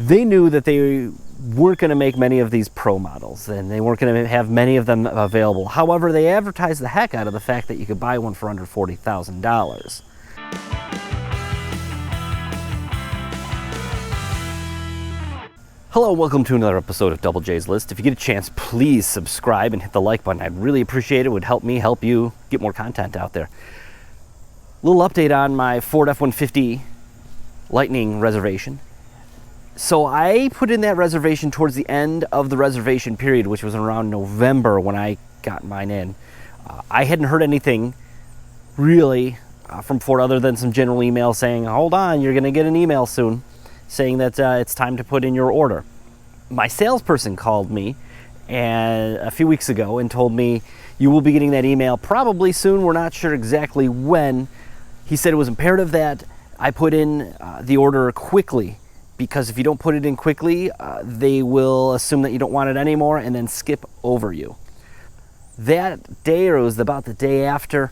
They knew that they weren't going to make many of these Pro models, and they weren't going to have many of them available. However, they advertised the heck out of the fact that you could buy one for under $40,000. Hello, welcome to another episode of Double J's List. If you get a chance, please subscribe and hit the like button. I'd really appreciate it. It would help me help you get more content out there. Little update on my Ford F-150 Lightning reservation. So I put in that reservation towards the end of the reservation period, which was around November when I got mine in. I hadn't heard anything really from Ford other than some general emails saying, hold on, you're going to get an email soon saying that it's time to put in your order. My salesperson called me a few weeks ago and told me, you will be getting that email probably soon. We're not sure exactly when. He said it was imperative that I put in the order quickly, because if you don't put it in quickly, they will assume that you don't want it anymore and then skip over you. That day, or it was about the day after,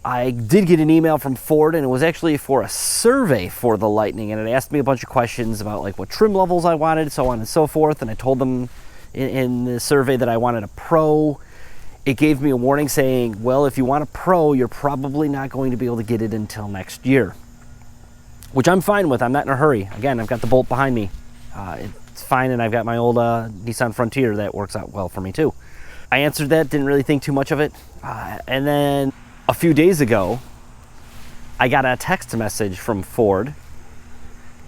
I did get an email from Ford, and it was actually for a survey for the Lightning, and it asked me a bunch of questions about like what trim levels I wanted, so on and so forth, and I told them in the survey that I wanted a Pro. It gave me a warning saying, well, if you want a Pro, you're probably not going to be able to get it until next year. Which I'm fine with. I'm not in a hurry. Again, I've got the Bolt behind me. It's fine, and I've got my old Nissan Frontier that works out well for me too. I answered that, didn't really think too much of it. And then a few days ago, I got a text message from Ford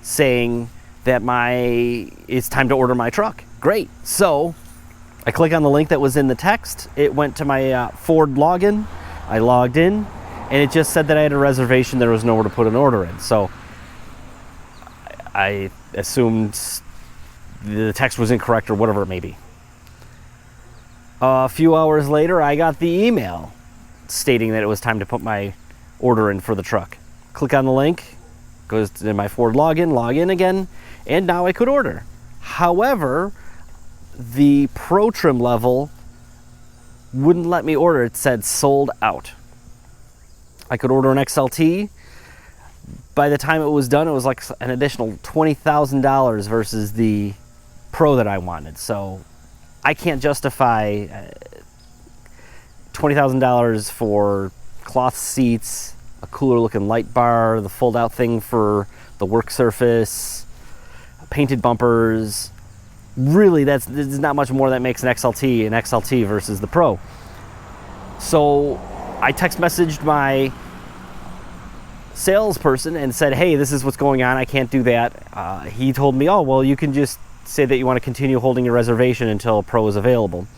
saying that it's time to order my truck. Great. So I click on the link that was in the text. It went to my Ford login. I logged in, and it just said that I had a reservation. There was nowhere to put an order in. So I assumed the text was incorrect or whatever it may be. A few hours later, I got the email stating that it was time to put my order in for the truck. Click on the link, goes to my Ford login, log in again, and now I could order. However, the Pro trim level wouldn't let me order. It said sold out. I could order an XLT. By the time it was done, it was like an additional $20,000 versus the Pro that I wanted. So I can't justify $20,000 for cloth seats, a cooler looking light bar, the fold out thing for the work surface, painted bumpers. Really, there's not much more that makes an XLT versus the Pro. So I text messaged my salesperson and said, hey, this is what's going on. I can't do that. He told me, oh, well, you can just say that you want to continue holding your reservation until a Pro is available.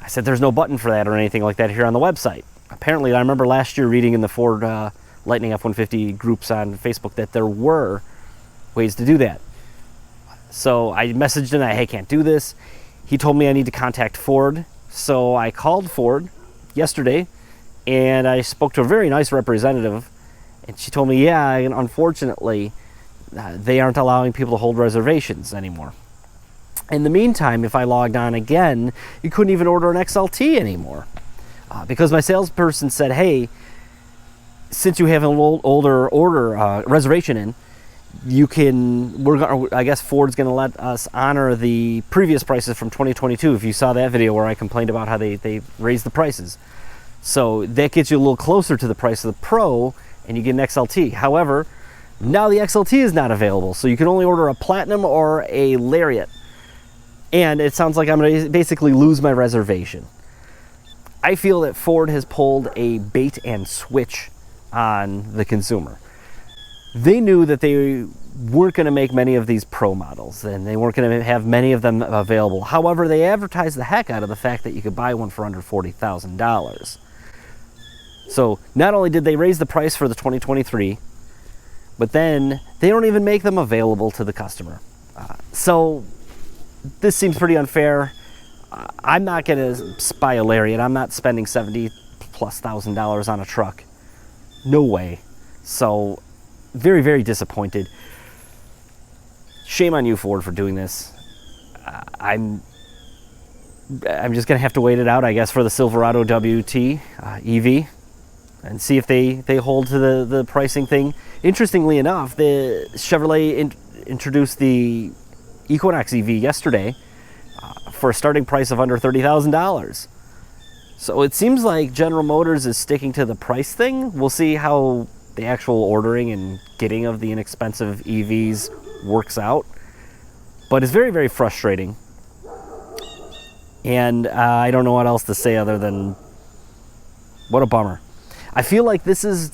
I said, there's no button for that or anything like that here on the website. Apparently, I remember last year reading in the Ford Lightning F-150 groups on Facebook that there were ways to do that. So I messaged him that, hey, can't do this. He told me I need to contact Ford. So I called Ford yesterday, and I spoke to a very nice representative. And she told me, yeah, and unfortunately, they aren't allowing people to hold reservations anymore. In the meantime, if I logged on again, you couldn't even order an XLT anymore. Because my salesperson said, hey, since you have an older reservation in, I guess Ford's going to let us honor the previous prices from 2022. If you saw that video where I complained about how they raised the prices. So that gets you a little closer to the price of the Pro, and you get an XLT. However, now the XLT is not available, so you can only order a Platinum or a Lariat. And it sounds like I'm going to basically lose my reservation. I feel that Ford has pulled a bait and switch on the consumer. They knew that they weren't going to make many of these Pro models, and they weren't going to have many of them available. However, they advertised the heck out of the fact that you could buy one for under $40,000. So not only did they raise the price for the 2023, but then they don't even make them available to the customer. So this seems pretty unfair. I'm not going to buy a Lariat. I'm not spending $70,000+ on a truck. No way. So very, very disappointed. Shame on you, Ford, for doing this. I'm just going to have to wait it out, I guess, for the Silverado WT EV. and see if they hold to the pricing thing. Interestingly enough, the Chevrolet introduced the Equinox EV yesterday for a starting price of under $30,000. So it seems like General Motors is sticking to the price thing. We'll see how the actual ordering and getting of the inexpensive EVs works out. But it's very, very frustrating. And I don't know what else to say other than what a bummer. I feel like this is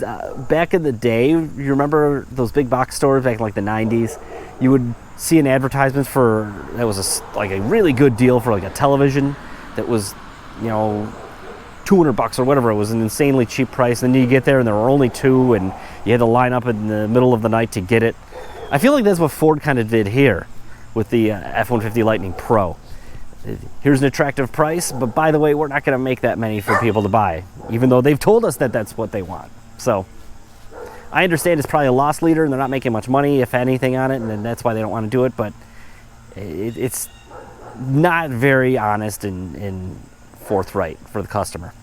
back in the day. You remember those big box stores back in like the 90s? You would see an advertisement for, that was like a really good deal for like a television that was, you know, $200 or whatever. It was an insanely cheap price. And then you get there and there were only two and you had to line up in the middle of the night to get it. I feel like that's what Ford kind of did here with the F-150 Lightning Pro. Here's an attractive price, but by the way, we're not going to make that many for people to buy, even though they've told us that that's what they want. So I understand it's probably a loss leader and they're not making much money, if anything, on it, and then that's why they don't want to do it, but it's not very honest and forthright for the customer.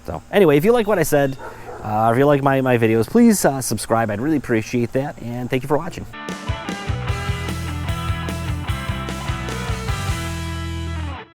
So anyway, if you like what I said, if you like my videos, please subscribe. I'd really appreciate that, and thank you for watching.